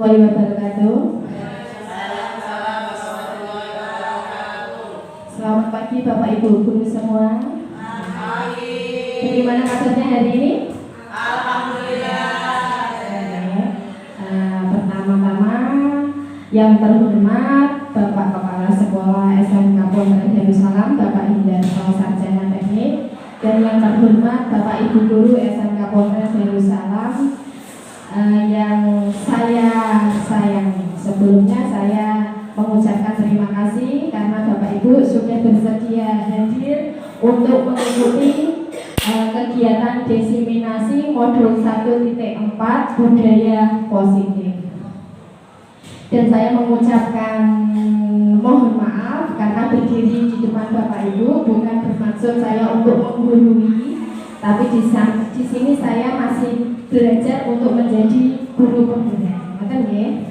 wabarakatuh. Selamat pagi Bapak Ibu guru semua. Bagaimana kabarnya hari ini? Alhamdulillah. Pertama-tama yang terhormat Bapak Kepala Sekolah SMK Pondok Darussalam, Bapak Hindarto Sarjana Teknik, dan yang terhormat Bapak Ibu Guru SMK Pondok Darussalam yang saya sayangi. Sebelumnya saya mengucapkan terima kasih karena Bapak Ibu sudah bersedia hadir untuk mengikuti kegiatan diseminasi modul 1.4 budaya positif. Dan saya mengucapkan mohon maaf karena berdiri di depan Bapak Ibu bukan bermaksud saya untuk menggurui, tapi di sini saya masih belajar untuk menjadi guru pembina. Betul ya?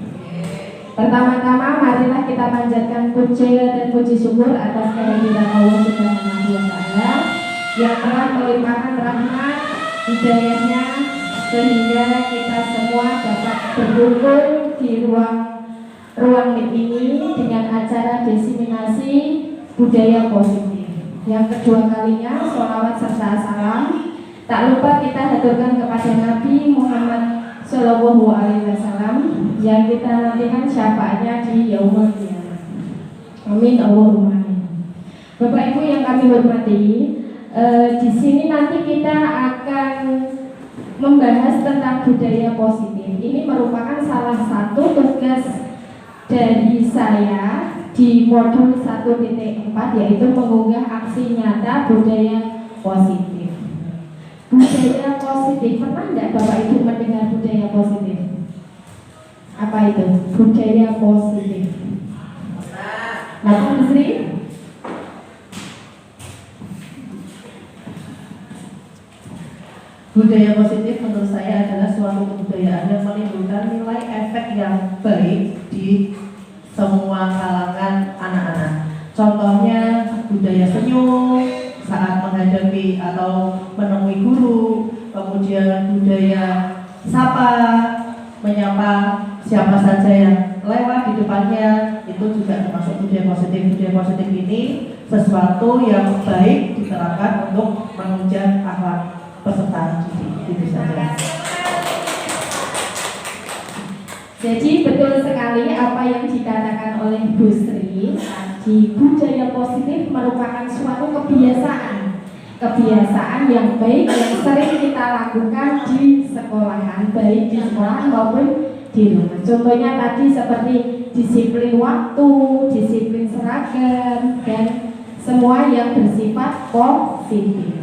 Pertama-tama marilah kita panjatkan puji dan puji syukur atas kehadiran Allah Subhanahu wa taala yang telah melimpahkan rahmat hidayahnya sehingga kita semua dapat berkumpul di ruang ini dengan acara diseminasi budaya positif. Yang kedua kalinya sholawat serta salam tak lupa kita haturkan kepada Nabi Muhammad Shallallahu Alaihi Wasallam yang kita nantikan syafaatnya di yaumul qiyamah. Amin Allahumma amin. Bapak Ibu yang kami hormati, di sini nanti kita akan membahas tentang budaya positif. Ini merupakan salah satu tugas dari saya di modul 1.4, yaitu mengunggah aksi nyata budaya positif. Budaya positif, pernah enggak Bapak Ibu mendengar budaya positif? Apa itu? Budaya positif. Nah, Bu Sri? Budaya positif menurut saya adalah suatu kebudayaan yang menimbulkan nilai efek yang baik di semua kalangan anak-anak. Contohnya budaya senyum saat menghadapi atau menemui guru, kemudian budaya sapa, menyapa siapa saja yang lewat di depannya, itu juga termasuk budaya positif. Budaya positif ini sesuatu yang baik diterapkan untuk menunjang akhlak peserta didik, itu saja. Jadi betul sekali apa yang dikatakan oleh Bu Sri tadi, budaya positif merupakan suatu kebiasaan yang baik yang sering kita lakukan di sekolahan, baik di sekolah maupun di rumah. Contohnya tadi seperti disiplin waktu, disiplin seragam, dan semua yang bersifat positif.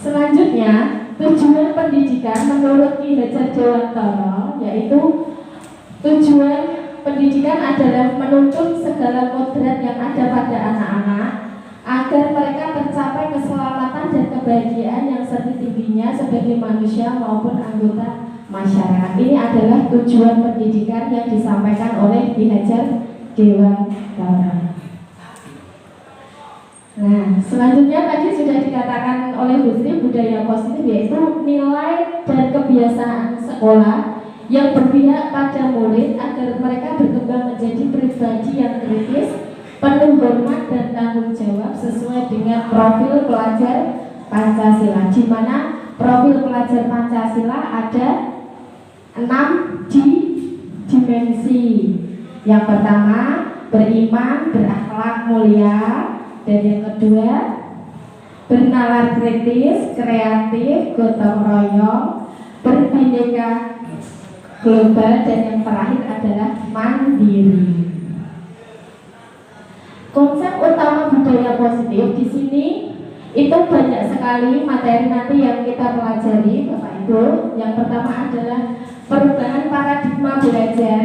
Selanjutnya, tujuan pendidikan menurut Ki Hajar Dewantara yaitu tujuan pendidikan adalah menuntut segala kodrat yang ada pada anak-anak agar mereka tercapai keselamatan dan kebahagiaan yang setinggi-tingginya sebagai manusia maupun anggota masyarakat. Ini adalah tujuan pendidikan yang disampaikan oleh Ki Hajar Dewantara. Nah, selanjutnya tadi sudah dikatakan oleh Bu Sri, budaya positif yaitu nilai dan kebiasaan sekolah yang berpihak pada murid agar mereka berkembang menjadi pribadi yang kritis, penuh hormat dan tanggung jawab sesuai dengan profil pelajar Pancasila, di mana profil pelajar Pancasila ada 6 dimensi. Yang pertama, beriman, berakhlak mulia. Dan yang kedua, bernalar kritis, kreatif, gotong royong, berbineka global, dan yang terakhir adalah mandiri. Konsep utama budaya positif di sini itu banyak sekali materi nanti yang kita pelajari, Bapak Ibu. Yang pertama adalah perubahan paradigma belajar,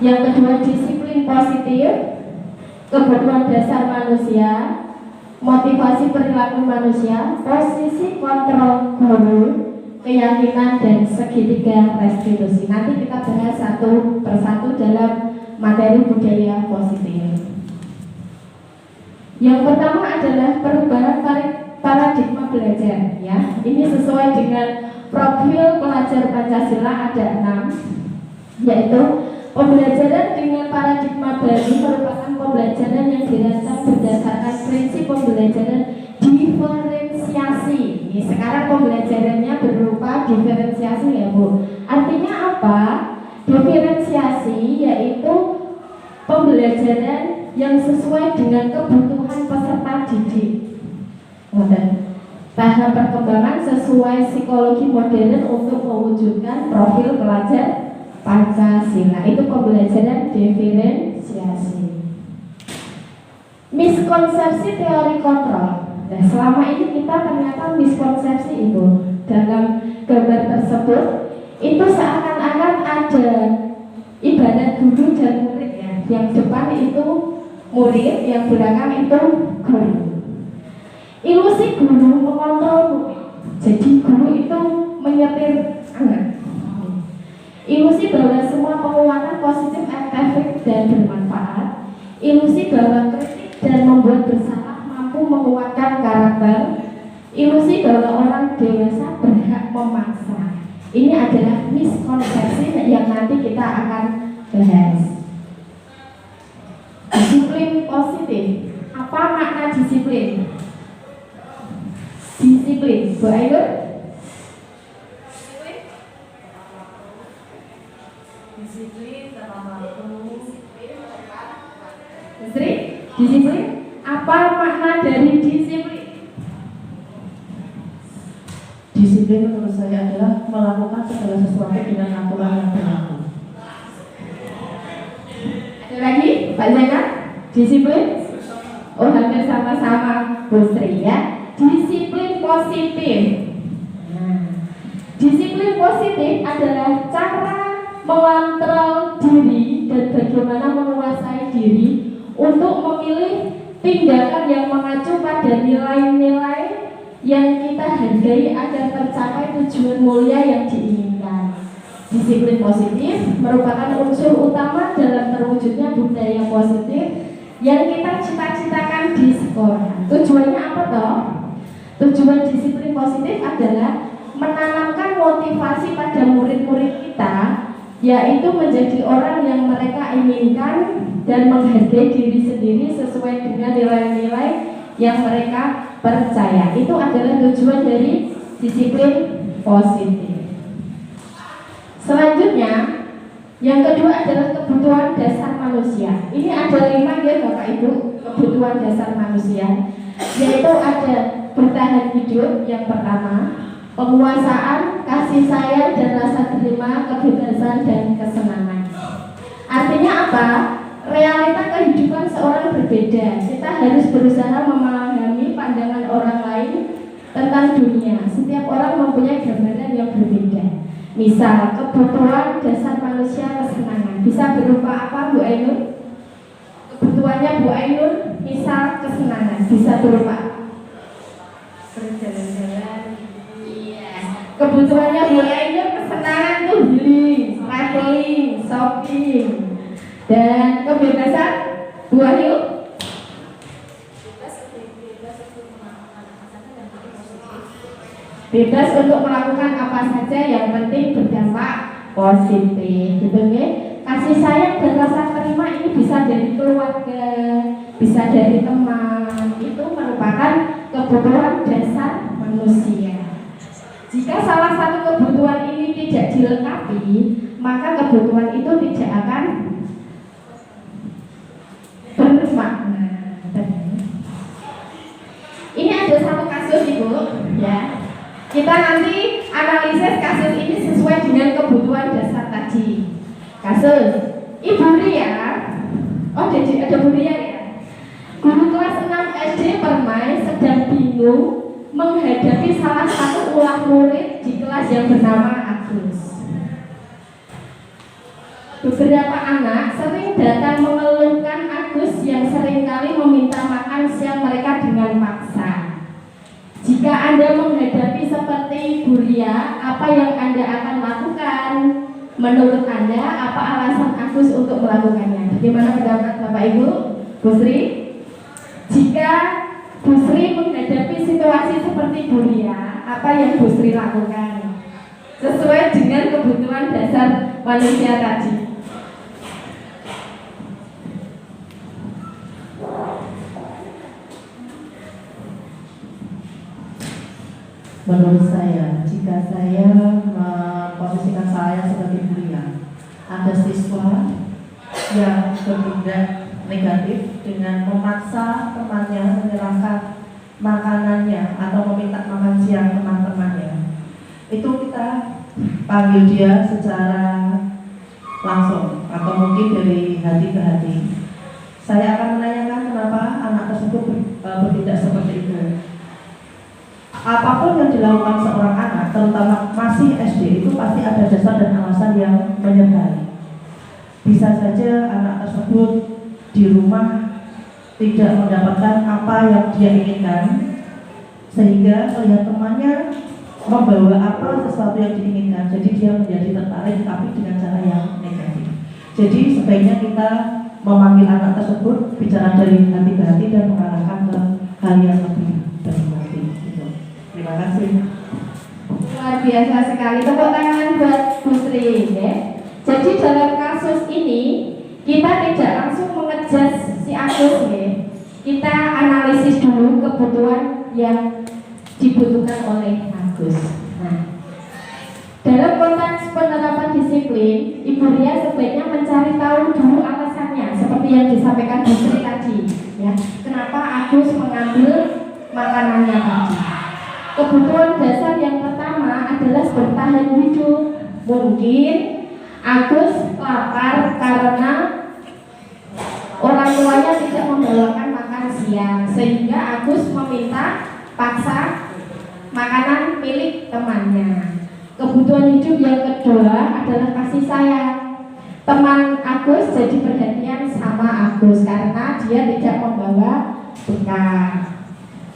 yang kedua disiplin positif, kebutuhan dasar manusia, motivasi perilaku manusia, posisi kontrol guru, keyakinan, dan segitiga restitusi. Nanti kita bahas satu persatu dalam materi budaya positif. Yang pertama adalah perubahan paradigma belajar ya. Ini sesuai dengan profil pelajar Pancasila ada 6, yaitu pembelajaran dengan paradigma baru merupakan pembelajaran yang dirancang berdasarkan prinsip pembelajaran diferensiasi. Ini sekarang pembelajarannya berupa diferensiasi ya Bu. Artinya apa? Diferensiasi yaitu pembelajaran yang sesuai dengan kebutuhan peserta didik. Tahap perkembangan sesuai psikologi modern untuk mewujudkan profil pelajar Pancasila. Itu pembelajaran diferensiasi. Miskonsepsi teori kontrol. Nah, selama ini kita ternyata miskonsepsi itu dalam gambar tersebut itu seakan-akan ada ibarat guru dan murid ya. Yang depan itu murid, yang belakang itu guru. Ilusi guru mengontrol murid. Jadi guru itu menyetir anak. Ilusi bahwa semua penguatan positif efektif dan bermanfaat. Ilusi bahwa kritik dan membuat bersalah mampu menguatkan karakter. Ilusi bahwa orang dewasa berhak memaksa. Ini adalah miskonsepsi yang nanti kita akan bahas. Disiplin positif. Apa makna disiplin? Disiplin, Bu Ayu? Disiplin dalam waktu. Disiplin. Apa makna dari disiplin? Disiplin menurut saya adalah melakukan segala sesuatu dengan aturan yang berlaku. Ada lagi, Pak Zainal? Disiplin? Oh, hampir sama-sama, Bu Sri ya. Disiplin positif. Disiplin positif adalah cara mengontrol diri dan bagaimana menguasai diri untuk memilih tindakan yang mengacu pada nilai-nilai yang kita hargai agar tercapai tujuan mulia yang diinginkan. Disiplin positif merupakan unsur utama dalam terwujudnya budaya positif yang kita cita-citakan di sekolah. Tujuannya apa toh? Tujuan disiplin positif adalah menanamkan motivasi pada murid-murid kita, yaitu menjadi orang yang mereka inginkan dan menghargai diri sendiri sesuai dengan nilai-nilai yang mereka percaya. Itu adalah tujuan dari disiplin positif. Selanjutnya, yang kedua adalah kebutuhan dasar manusia. Ini ada 5 ya Bapak Ibu, kebutuhan dasar manusia, yaitu ada bertahan hidup yang pertama, penguasaan, kasih sayang dan rasa terima, kebebasan dan kesenangan. Artinya apa? Realita kehidupan seorang berbeda. Kita harus berusaha memahami pandangan orang lain tentang dunia. Setiap orang mempunyai gambaran yang berbeda. Misal, kebutuhan dasar manusia kesenangan bisa berupa apa Bu Ainun? Kebutuhannya Bu Ainun, misal kesenangan bisa berupa berjalan-jalan. Iya. Kebutuhannya Bu Ainun kesenangan tuh healing, traveling, shopping. Dan kebebasan Bu Ayu? Bebas untuk melakukan apa saja yang penting berdampak positif, gitu ya. Kasih sayang dan rasa terima ini bisa dari keluarga, bisa dari teman. Itu merupakan kebutuhan dasar manusia. Jika salah satu kebutuhan ini tidak dilengkapi, maka kebutuhan itu tidak akan bermakna. Ini ada satu kasus Ibu, ya. Kita nanti analisis kasus ini sesuai dengan kebutuhan dasar tadi. Kasus Ibu Ria, oh ada Bu Ria ya. Guru kelas 6 SD Permai sedang bingung menghadapi salah satu ulah murid di kelas yang bernama Agus. Beberapa anak sering datang mengeluhkan Agus yang seringkali meminta makan siang mereka dengan paksa. Jika Anda menghadapi seperti Bu Ria, apa yang Anda akan lakukan? Menurut Anda, apa alasan Agus untuk melakukannya? Bagaimana pendapat Bapak Ibu? Bu Sri? Jika Bu Sri menghadapi situasi seperti Bu Ria, apa yang Bu Sri lakukan sesuai dengan kebutuhan dasar manusia tadi? Menurut saya, jika saya memposisikan saya sebagai mulia, ada siswa yang bertindak negatif dengan memaksa temannya menyerahkan makanannya atau meminta makan siang teman-temannya, itu kita panggil dia secara langsung atau mungkin dari hati ke hati. Saya akan menanyakan kenapa anak tersebut bertindak seperti itu. Apapun yang dilakukan seorang anak, terutama masih SD, itu pasti ada dasar dan alasan yang menyertai. Bisa saja anak tersebut di rumah tidak mendapatkan apa yang dia inginkan, sehingga melihat temannya membawa apa sesuatu yang diinginkan, jadi dia menjadi tertarik tapi dengan cara yang negatif. Jadi sebaiknya kita memanggil anak tersebut, bicara dari hati ke hati dan mengarahkan ke hal yang lebih baik. Terima kasih. Luar biasa sekali, tepuk tangan buat Bu Sri ya. Jadi dalam kasus ini kita tidak langsung mengejas si Agus ya. Kita analisis dulu kebutuhan yang dibutuhkan oleh Agus. Nah, dalam konteks penerapan disiplin, Ibu Ria sebaiknya mencari tahu dulu alasannya, seperti yang disampaikan Bu Sri tadi ya. Kenapa Agus mengambil makanannya tadi? Kebutuhan dasar yang pertama adalah bertahan hidup. Mungkin Agus lapar karena orang tuanya tidak membawakan makan siang, sehingga Agus meminta paksa makanan milik temannya. Kebutuhan hidup yang kedua adalah kasih sayang. Teman Agus jadi perhatian sama Agus karena dia tidak membawa bekal.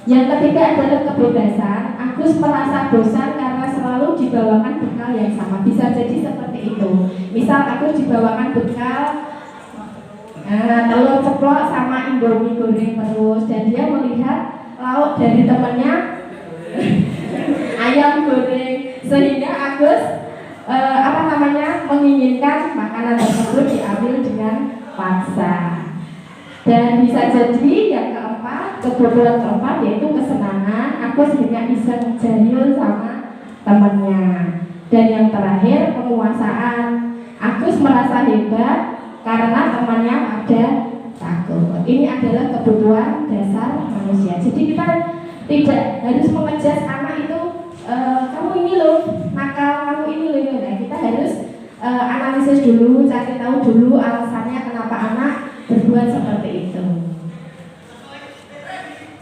Yang ketiga adalah kebebasan. Agus merasa bosan karena selalu dibawakan bekal yang sama. Bisa jadi seperti itu. Misal Agus dibawakan bekal telur ceplok sama indomie goreng terus, dan dia melihat lauk dari temannya ayam goreng, sehingga Agus menginginkan makanan tersebut diambil dengan paksa. Dan bisa jadi yang keempat, kebutuhan keempat yaitu kesenangan. Agus hanya iseng jahil sama temannya. Dan yang terakhir, penguasaan. Agus merasa hebat karena temannya ada takut. Ini adalah kebutuhan dasar manusia. Jadi kita tidak harus mengejas anak itu, kamu ini loh nakal, kamu ini loh. Nah, kita harus analisis dulu, cari tahu dulu alasannya kenapa anak berbuat seperti itu.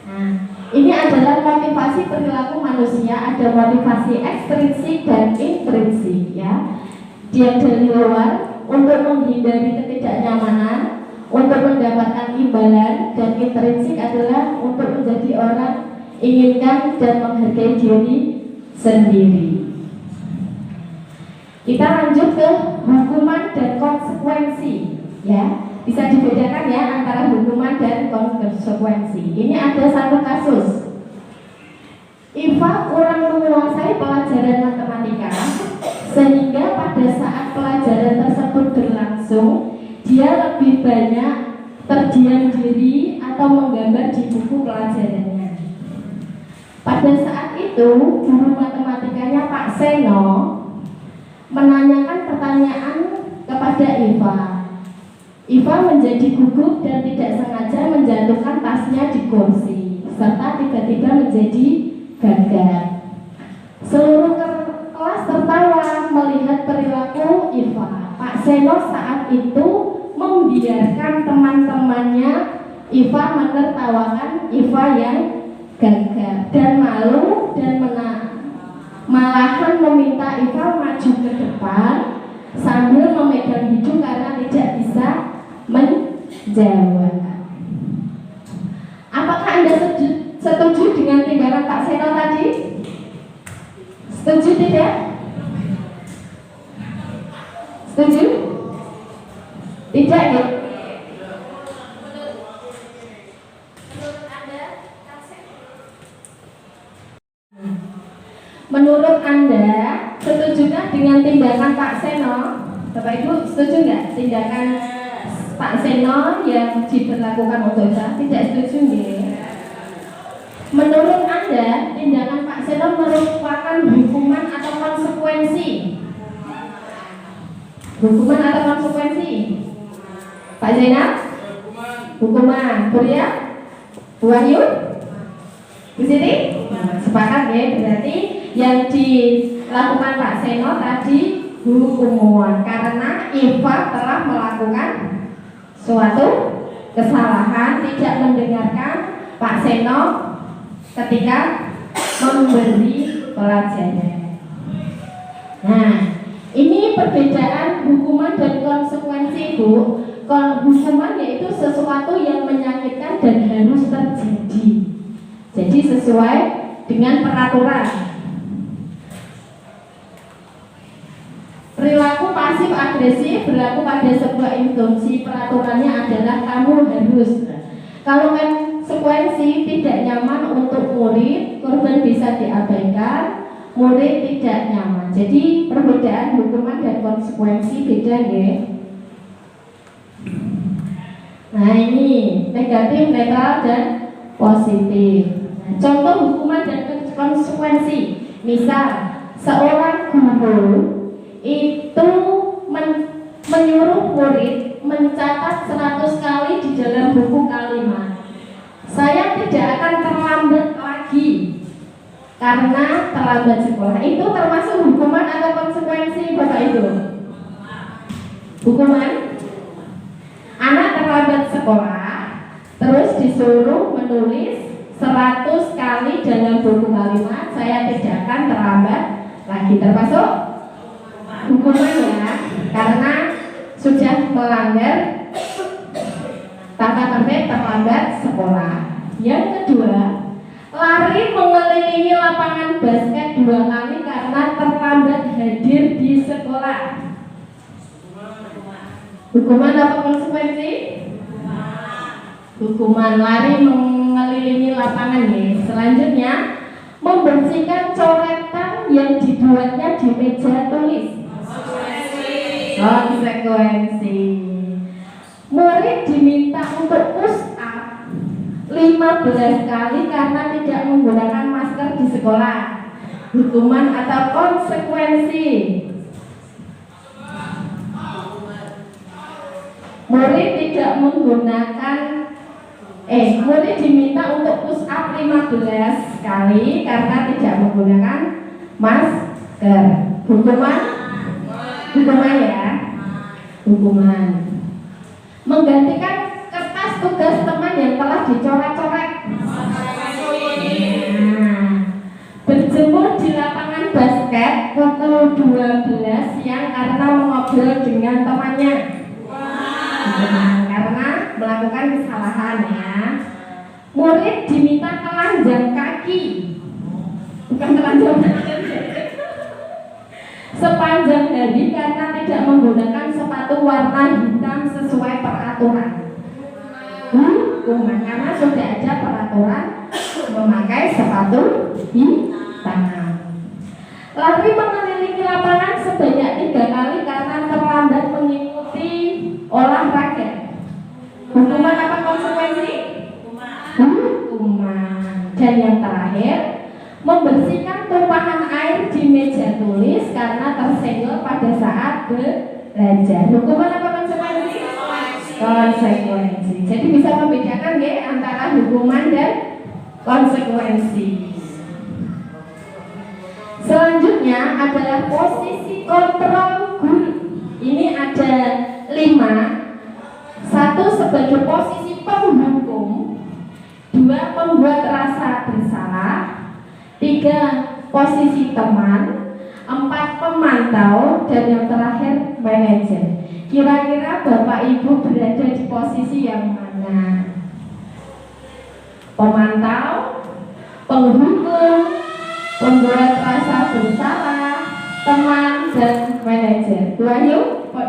Nah, ini adalah motivasi perilaku manusia. Ada motivasi ekstrinsik dan intrinsik ya. Dia dari luar untuk menghindari ketidaknyamanan, untuk mendapatkan imbalan, dan intrinsik adalah untuk menjadi orang inginkan dan menghargai diri sendiri. Kita lanjut ke hukuman dan konsekuensi ya. Bisa dibedakan ya antara hukuman dan konsekuensi. Ini ada satu kasus. Iva kurang menguasai pelajaran matematika, sehingga pada saat pelajaran tersebut berlangsung, dia lebih banyak terdiam diri atau menggambar di buku pelajarannya. Pada saat itu, guru matematikanya Pak Seno menanyakan pertanyaan kepada Iva. Iva menjadi gugup dan tidak sengaja menjatuhkan tasnya di kursi, serta tiba-tiba menjadi gagap. Seluruh kelas tertawa melihat perilaku Iva. Pak Seno saat itu membiarkan teman-temannya Iva menertawakan Iva yang gagap, dan malu dan malahan meminta Iva maju ke depan sambil memegang hidung karena tidak bisa menjawab. Apakah Anda setuju dengan tindakan Pak Seno tadi? Setuju tidak? Setuju? Tidak ya? Menurut Anda, Pak Seno Bapak Ibu setuju nggak tindakan Pak Seno yang diberlakukan untuk saya? Tidak setuju nggih? Menurut Anda, tindakan Pak Seno merupakan hukuman atau konsekuensi? Hukuman atau konsekuensi? Pak Zainal? Hukuman. Bu Ria? Bu Wahyu? Bu Siti? Sepakat ya, berarti yang dilakukan Pak Seno tadi hukuman karena Iva telah melakukan suatu kesalahan, tidak mendengarkan Pak Seno ketika memberi pelajaran. Nah, ini perbedaan hukuman dan konsekuensi, Bu. Kalau hukuman yaitu sesuatu yang menyakitkan dan harus terjadi. Jadi sesuai dengan peraturan. Perilaku pasif agresif berlaku pada sebuah instruksi, peraturannya adalah kamu harus. Kalau konsekuensi tidak nyaman untuk murid, korban bisa diabaikan, murid tidak nyaman. Jadi perbedaan hukuman dan konsekuensi beda ya. Nah ini negatif, netral, dan positif. Nah, contoh hukuman dan konsekuensi. Misal seorang guru itu menyuruh murid mencatat 100 kali di dalam buku kalimat. Saya tidak akan terlambat lagi karena terlambat sekolah. Itu termasuk hukuman atau konsekuensi, Bapak Ibu? Hukuman. Anak terlambat sekolah, terus disuruh menulis 100 kali dalam buku kalimat. Saya tidak akan terlambat lagi, termasuk hukuman ya, karena sudah melanggar tata tertib terlambat sekolah. Yang kedua, lari mengelilingi lapangan basket 2 kali karena terlambat hadir di sekolah. Hukuman apa konsekuensi? Hukuman. Lari mengelilingi lapangan ya. Selanjutnya, membersihkan coretan yang dibuatnya di meja tulis. Konsekuensi. Murid diminta untuk push up 15 kali karena tidak menggunakan masker di sekolah. Hukuman atau konsekuensi? Murid tidak menggunakan murid diminta untuk push up 15 kali karena tidak menggunakan masker. Hukuman? Hukuman ya. Hukuman. Menggantikan kertas tugas teman yang telah dicoret-coret. Berjemur di lapangan basket pukul 12 siang karena mengobrol dengan temannya. Karena melakukan kesalahan ya. Murid diminta telanjang kaki, bukan telanjang sepanjang hari karena tidak menggunakan sepatu warna hitam sesuai peraturan. Hukuman karena sudah ada peraturan memakai sepatu hitam. Lari mengelilingi lapangan sebanyak 3 kali karena terlambat mengikuti olahraga. Hukuman apa konsekuensi? Hukuman. Dan yang terakhir, membersihkan tumpahan air di meja tulis karena tersenggol pada saat belajar. Hukuman apa konsekuensi? Konsekuensi. Jadi bisa membedakan ya antara hukuman dan konsekuensi. Selanjutnya adalah posisi kontrol guru. Ini ada 5. 1 sebagai posisi penghukum, 2 membuat rasa bersalah, 3 posisi teman, 4 pemantau, dan yang terakhir manajer. Kira-kira Bapak Ibu berada di posisi yang mana? Pemantau, penghukum, pembuat rasa bersalah, teman, dan manajer. Bu Ayu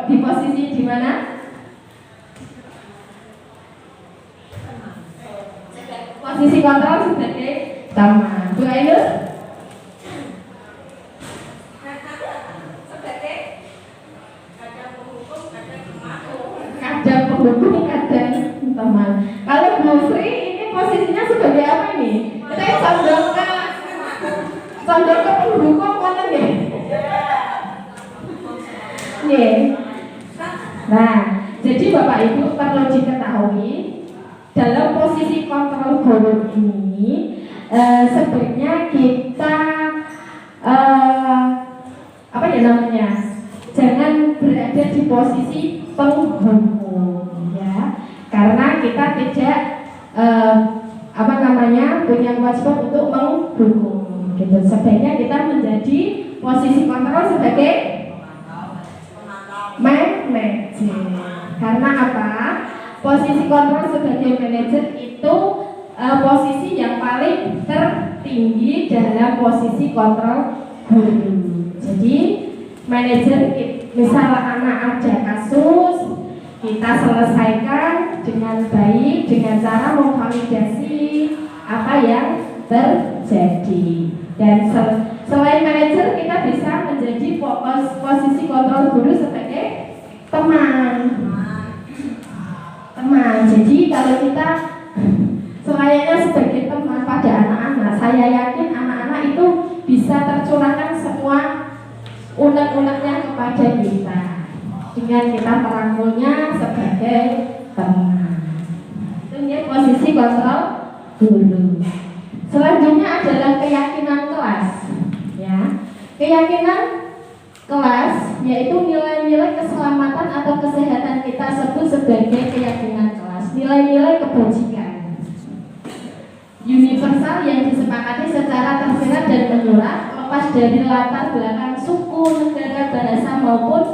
di posisi di mana? Posisi kontrol sebagai teman. Bu Ayu sebagai mendukung kadang teman. Kalau Bu Sri ini posisinya sebagai apa ini? Kita condong ke pendukung mana nih? Nih. Nah, jadi Bapak Ibu perlu diketahui dalam posisi kontrol guru ini sebaiknya kita apa ya namanya? Jangan berada di posisi penghukum, ya, karena kita tidak apa namanya punya kewajiban untuk menghukum. Gitu. Sebaiknya kita menjadi posisi kontrol sebagai manajer. Karena apa? Posisi kontrol sebagai manajer itu posisi yang paling tertinggi dalam posisi kontrol guru. Jadi manajer, misal anak ada kasus, kita selesaikan dengan baik dengan cara memvalidasi apa yang terjadi. Dan selain manajer, kita bisa menjadi posisi kontrol guru sebagai teman. Jadi kalau kita selayaknya sebagai teman pada anak-anak, saya yakin anak-anak itu bisa tercurahkan semua unek-uneknya kepada kita dengan kita merangkulnya sebagai teman. Itu ya posisi kontrol guru. Selanjutnya adalah keyakinan kelas, ya. Keyakinan kelas yaitu nilai-nilai keselamatan atau kesehatan kita sebut sebagai keyakinan kelas. Nilai-nilai kebajikan universal yang disepakati secara tersirat dan menyurat, lepas dari latar belakang suku, negara, bahasa maupun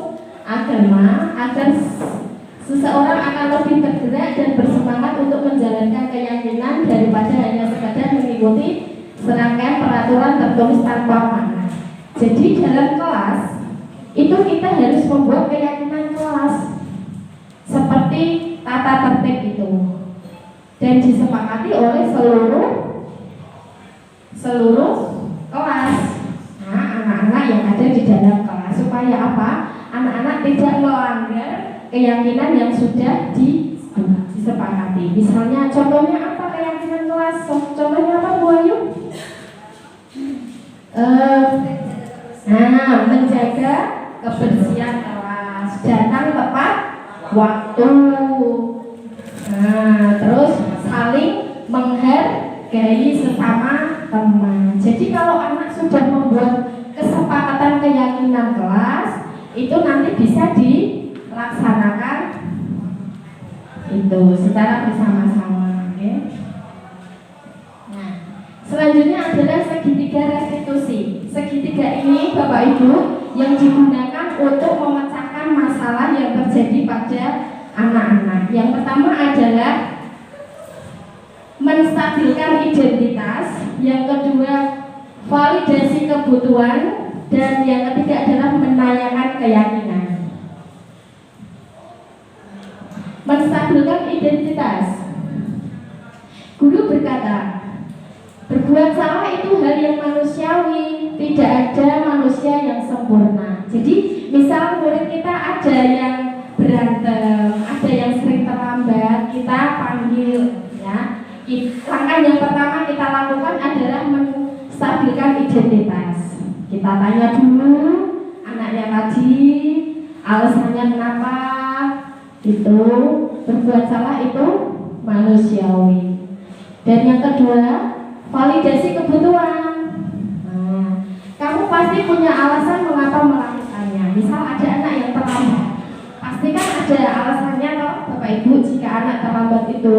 agama, agar seseorang akan lebih bergerak dan bersemangat untuk menjalankan keyakinan daripada hanya sekadar mengikuti serangkaian peraturan tertulis tanpa makna. Jadi dalam kelas itu kita harus membuat keyakinan kelas seperti tata tertib itu, dan disepakati oleh seluruh kelas. Nah, anak-anak yang ada di dalam kelas supaya apa? Anak-anak tidak melanggar keyakinan yang sudah disepakati. Misalnya contohnya apa keyakinan kelas? Contohnya apa Bu Ayu? Menjaga kebersihan kelas, datang tepat waktu. Terus saling menghargai sesama teman. Jadi kalau anak sudah membuat kesepakatan keyakinan kelas, itu nanti bisa dilaksanakan itu secara bersama-sama. Okay? Nah, selanjutnya adalah segitiga restitusi. Segitiga ini Bapak Ibu yang digunakan untuk memecahkan masalah yang terjadi pada anak-anak. Yang pertama adalah menstabilkan identitas, yang kedua validasi kebutuhan, dan yang ketiga adalah menanyakan keyakinan. Menstabilkan identitas. Guru berkata, berbuat salah itu hal yang manusiawi, tidak ada manusia yang sempurna. Jadi misal murid kita ada yang berantem, ada yang sering terlambat, kita panggil, ya. Langkah yang pertama kita lakukan adalah menstabilkan identitas. Kita tanya dulu anaknya tadi alasannya kenapa itu berbuat salah itu manusiawi. Dan yang kedua, validasi kebutuhan. Kamu pasti punya alasan mengapa melakukannya. Misal ada anak yang terlambat, pasti kan ada alasannya toh Bapak Ibu. Jika anak terlambat itu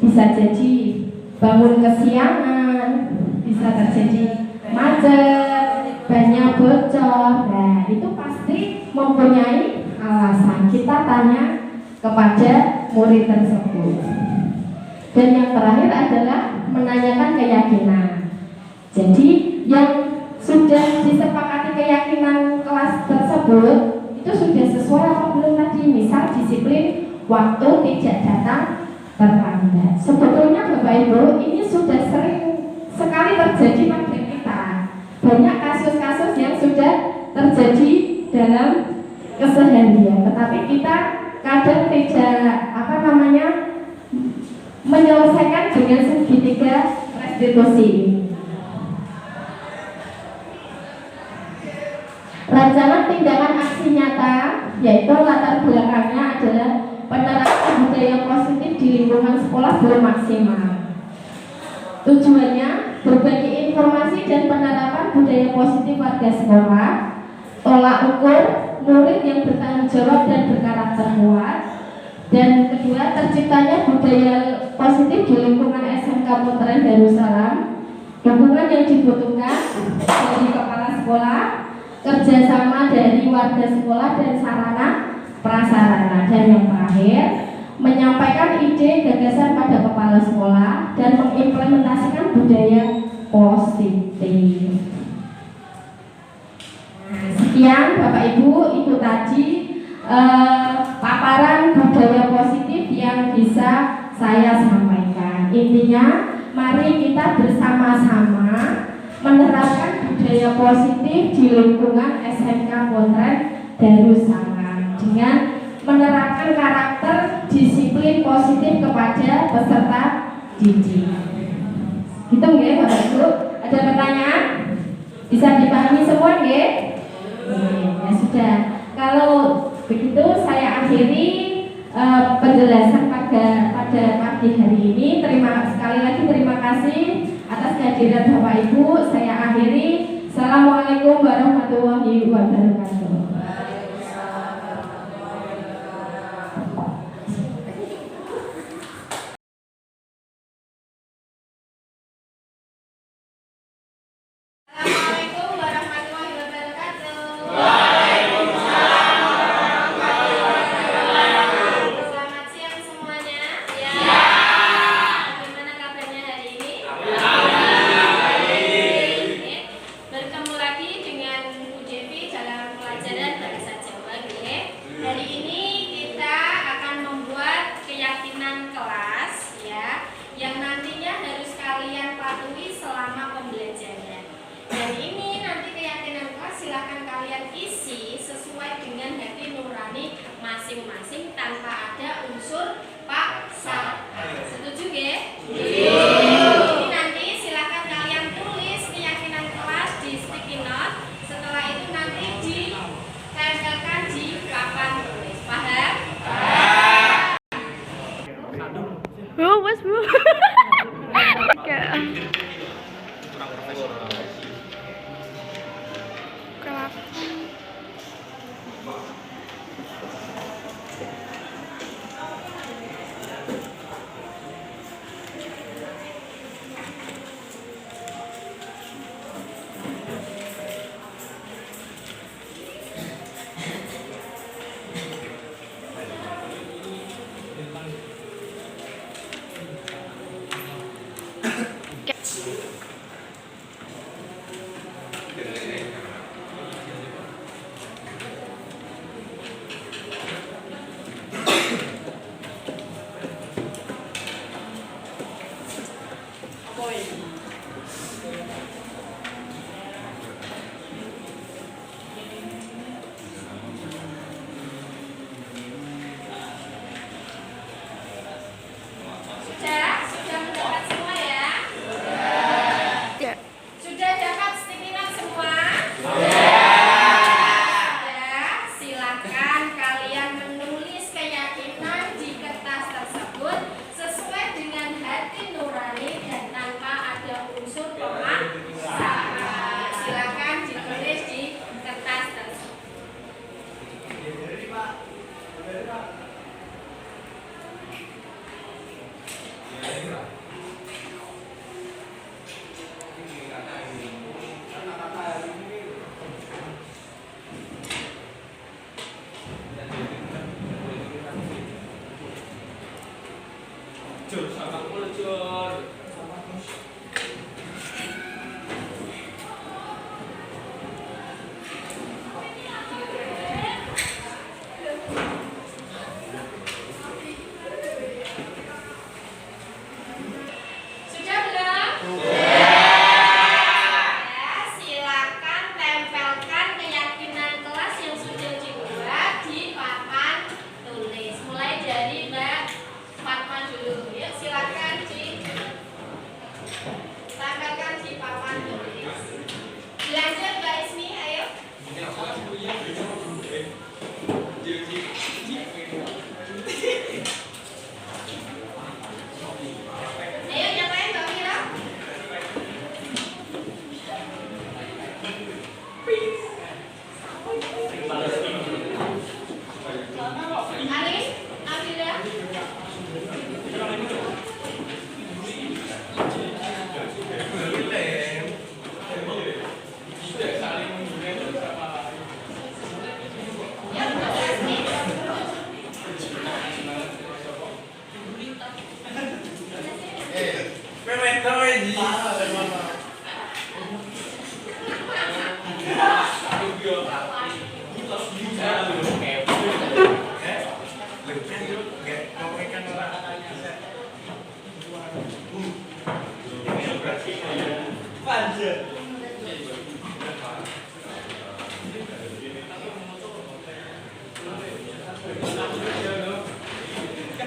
bisa jadi bangun kesiangan, bisa terjadi macet, banyak bocor. Nah, itu pasti mempunyai alasan. Kita tanya kepada murid tersebut. Dan yang terakhir adalah menanyakan keyakinan. Jadi yang sudah disepakati keyakinan kelas tersebut itu sudah sesuai apa belum tadi? Misal disiplin waktu, tidak datang terlambat. Sebetulnya Bapak Ibu ini sudah sering sekali terjadi pada kita. Banyak kasus-kasus yang sudah terjadi dalam keseharian, tetapi kita kadang tidak menyelesaikan dengan segitiga restitusi ini. Rencana tindakan aksi nyata, yaitu latar belakangnya adalah penerapan budaya positif di lingkungan sekolah belum maksimal. Tujuannya berbagi informasi dan penerapan budaya positif warga sekolah, tolak ukur murid yang bertanggung jawab dan berkarakter kuat, dan kedua terciptanya budaya positif di lingkungan SMK Punteren Darussalam, dukungan yang dibutuhkan dari kepala sekolah, kerjasama dari warga sekolah dan sarana prasarana, dan yang terakhir menyampaikan ide gagasan pada kepala sekolah dan mengimplementasikan budaya positif. Nah, sekian Bapak Ibu, itu tadi paparan budaya positif yang bisa saya sampaikan. Intinya, mari kita bersama-sama menerapkan budaya positif di lingkungan SMK Punteren Darussalam dengan menerapkan karakter disiplin positif kepada peserta didik. Gitu nggih Bapak Ibu? Ada pertanyaan? Bisa dipahami semua nggih? Ya sudah. Kalau begitu saya akhiri penjelasan pada pagi hari ini. Sekali lagi terima kasih atas kehadiran Bapak Ibu. Saya akhiri. Assalamualaikum warahmatullahi wabarakatuh. Masing-masing tanpa ada unsur paksa. Setuju nggih? Ini nanti silakan kalian tulis keyakinan kelas di sticky note. Setelah itu nanti ditempelkan di papan tulis. Paham? Wes Bu. Kelap.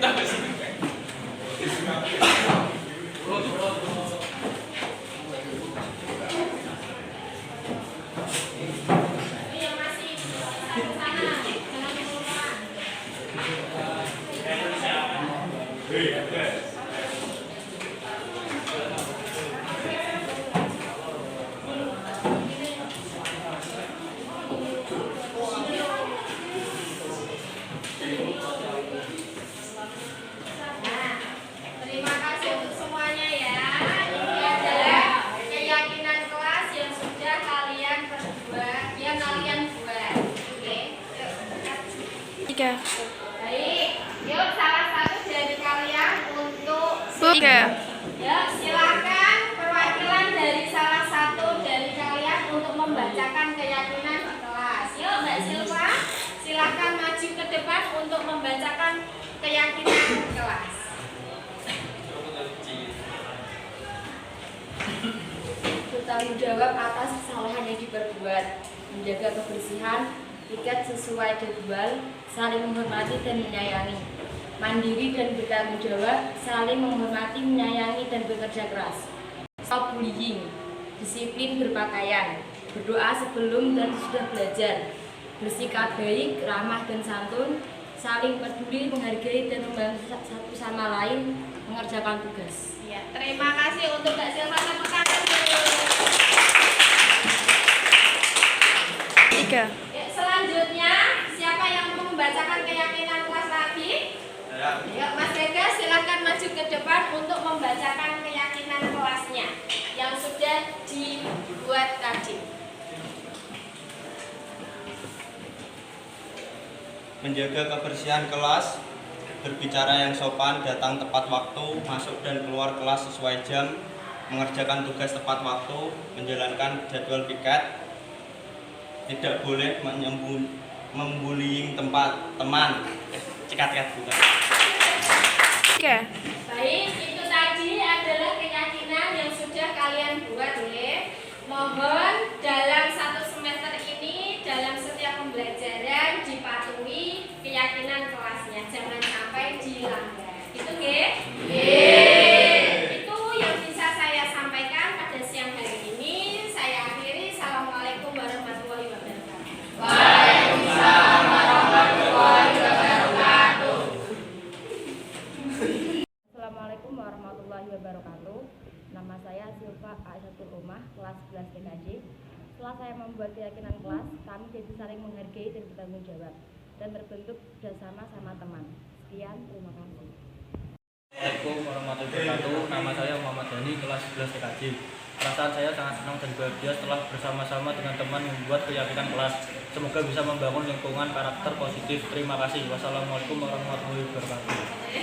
yang masih satu sana, jangan keluar. Nah, terima kasih untuk semuanya ya. Ini adalah keyakinan kelas yang sudah kalian perbuat, yang kalian buat. Oke, yuk. 3. Baik, yuk salah satu dari kalian untuk 3. yuk silakan perwakilan dari salah satu dari kalian untuk membacakan keyakinan di kelas. Yuk Mbak Silva, silakan maju ke depan untuk membacakan keyakinan di kelas. Bertanggung jawab atas kesalahan yang diperbuat, menjaga kebersihan, tiket sesuai jadwal, saling menghormati dan menyayangi, mandiri dan bertanggung jawab, saling menghormati, menyayangi dan bekerja keras. Stop bullying, disiplin berpakaian, berdoa sebelum dan sudah belajar, bersikap baik, ramah dan santun, saling peduli, menghargai dan membantu satu sama lain, mengerjakan tugas. Ya, terima kasih untuk Mbak Silva, tepuk tangan dulu. 3. Ya, selanjutnya, siapa yang mau membacakan keyakinan kelas lagi? Ya, Mas Rega, silakan maju ke depan untuk membacakan keyakinan kelasnya yang sudah dibuat tadi. Menjaga kebersihan kelas, berbicara yang sopan, datang tepat waktu, masuk dan keluar kelas sesuai jam, mengerjakan tugas tepat waktu, menjalankan jadwal piket, tidak boleh membullying teman. Cekat-cekat bukan. 3. Baik, itu tadi adalah keyakinan yang sudah kalian buat ya. Mohon dalam satu semester ini, dalam setiap pembelajaran dipatuhi keyakinan kelasnya, jangan sampai dilanggar. Itu nggih? Itu yang bisa saya sampaikan pada siang hari ini. Saya akhiri. Assalamualaikum warahmatullahi wabarakatuh. Waalaikumsalam warahmatullahi wabarakatuh. Assalamualaikum warahmatullahi wabarakatuh. Nama saya Silva Aisyah Umah, kelas 11 TKJ. Setelah saya membuat keyakinan kelas, kami jadi saling menghargai dan bertanggung jawab dan terbentuk bersama sama teman. Sekian, terima kasih. Assalamualaikum warahmatullahi wabarakatuh. Nama saya Muhammad Dhani, kelas 11 TKJ. Perasaan saya sangat senang dan bahagia setelah bersama-sama dengan teman membuat keyakinan kelas. Semoga bisa membangun lingkungan karakter positif. Terima kasih. Wassalamualaikum warahmatullahi wabarakatuh.